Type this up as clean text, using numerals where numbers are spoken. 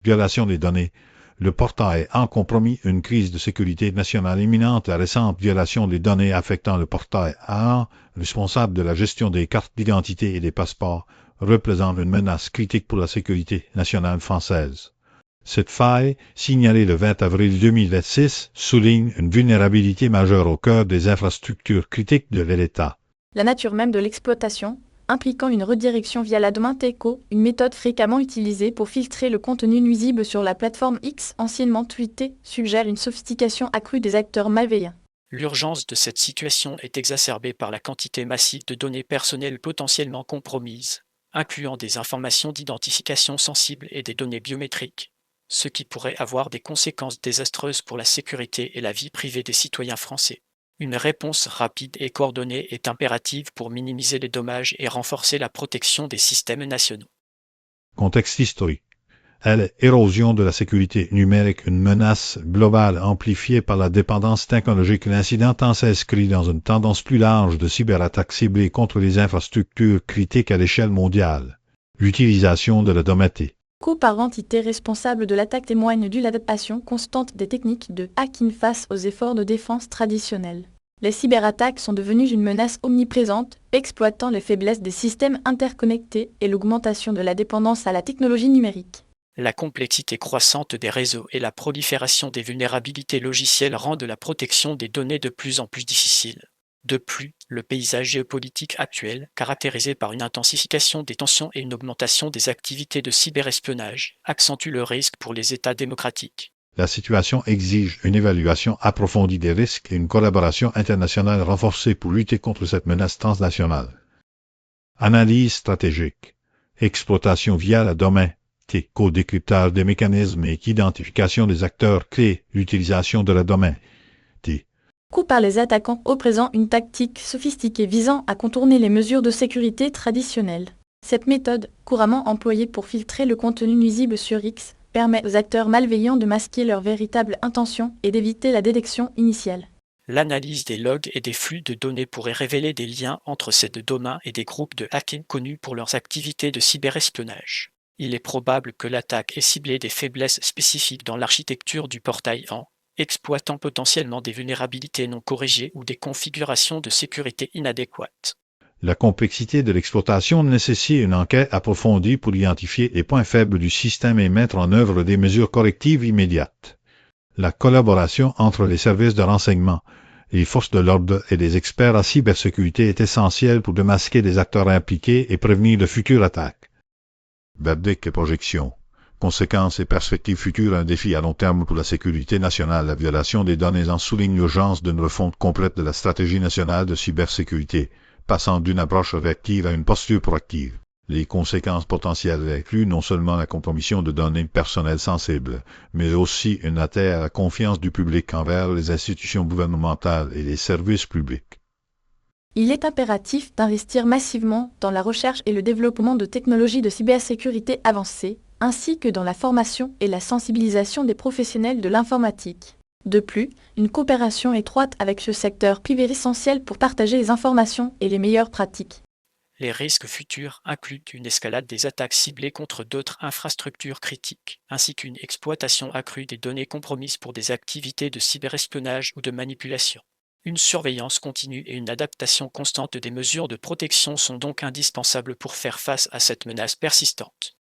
Violation des données. Le portail a compromis une crise de sécurité nationale imminente. La récente violation des données affectant le portail A, responsable de la gestion des cartes d'identité et des passeports, représente une menace critique pour la sécurité nationale française. Cette faille, signalée le 20 avril 2006, souligne une vulnérabilité majeure au cœur des infrastructures critiques de l'État. La nature même de l'exploitation, impliquant une redirection via la domaine TECO, une méthode fréquemment utilisée pour filtrer le contenu nuisible sur la plateforme X, anciennement tweetée, suggère une sophistication accrue des acteurs malveillants. L'urgence de cette situation est exacerbée par la quantité massive de données personnelles potentiellement compromises, incluant des informations d'identification sensibles et des données biométriques, ce qui pourrait avoir des conséquences désastreuses pour la sécurité et la vie privée des citoyens français. Une réponse rapide et coordonnée est impérative pour minimiser les dommages et renforcer la protection des systèmes nationaux. Contexte historique. L'érosion de la sécurité numérique, une menace globale amplifiée par la dépendance technologique. L'incident s'inscrit dans une tendance plus large de cyberattaques ciblées contre les infrastructures critiques à l'échelle mondiale. L'utilisation de la domété. Par entité responsable de l'attaque témoigne de l'adaptation constante des techniques de hacking face aux efforts de défense traditionnels. Les cyberattaques sont devenues une menace omniprésente, exploitant les faiblesses des systèmes interconnectés et l'augmentation de la dépendance à la technologie numérique. La complexité croissante des réseaux et la prolifération des vulnérabilités logicielles rendent la protection des données de plus en plus difficile. De plus, le paysage géopolitique actuel, caractérisé par une intensification des tensions et une augmentation des activités de cyberespionnage, accentue le risque pour les États démocratiques. La situation exige une évaluation approfondie des risques et une collaboration internationale renforcée pour lutter contre cette menace transnationale. Analyse stratégique. Exploitation via la domaine. Co-décryptage des mécanismes et identification des acteurs clés. L'utilisation de la domaine. Par les attaquants au présent une tactique sophistiquée visant à contourner les mesures de sécurité traditionnelles. Cette méthode, couramment employée pour filtrer le contenu nuisible sur X, permet aux acteurs malveillants de masquer leurs véritables intentions et d'éviter la détection initiale. L'analyse des logs et des flux de données pourrait révéler des liens entre ces deux domaines et des groupes de hacking connus pour leurs activités de cyberespionnage. Il est probable que l'attaque ait ciblé des faiblesses spécifiques dans l'architecture du portail en exploitant potentiellement des vulnérabilités non corrigées ou des configurations de sécurité inadéquates. La complexité de l'exploitation nécessite une enquête approfondie pour identifier les points faibles du système et mettre en œuvre des mesures correctives immédiates. La collaboration entre les services de renseignement, les forces de l'ordre et les experts en cybersécurité est essentielle pour démasquer des acteurs impliqués et prévenir de futures attaques. Verdict et projection. Conséquences et perspectives futures, un défi à long terme pour la sécurité nationale. La violation des données en souligne l'urgence d'une refonte complète de la stratégie nationale de cybersécurité, passant d'une approche réactive à une posture proactive. Les conséquences potentielles incluent non seulement la compromission de données personnelles sensibles, mais aussi une atteinte à la confiance du public envers les institutions gouvernementales et les services publics. Il est impératif d'investir massivement dans la recherche et le développement de technologies de cybersécurité avancées, ainsi que dans la formation et la sensibilisation des professionnels de l'informatique. De plus, une coopération étroite avec ce secteur privé est essentielle pour partager les informations et les meilleures pratiques. Les risques futurs incluent une escalade des attaques ciblées contre d'autres infrastructures critiques, ainsi qu'une exploitation accrue des données compromises pour des activités de cyberespionnage ou de manipulation. Une surveillance continue et une adaptation constante des mesures de protection sont donc indispensables pour faire face à cette menace persistante.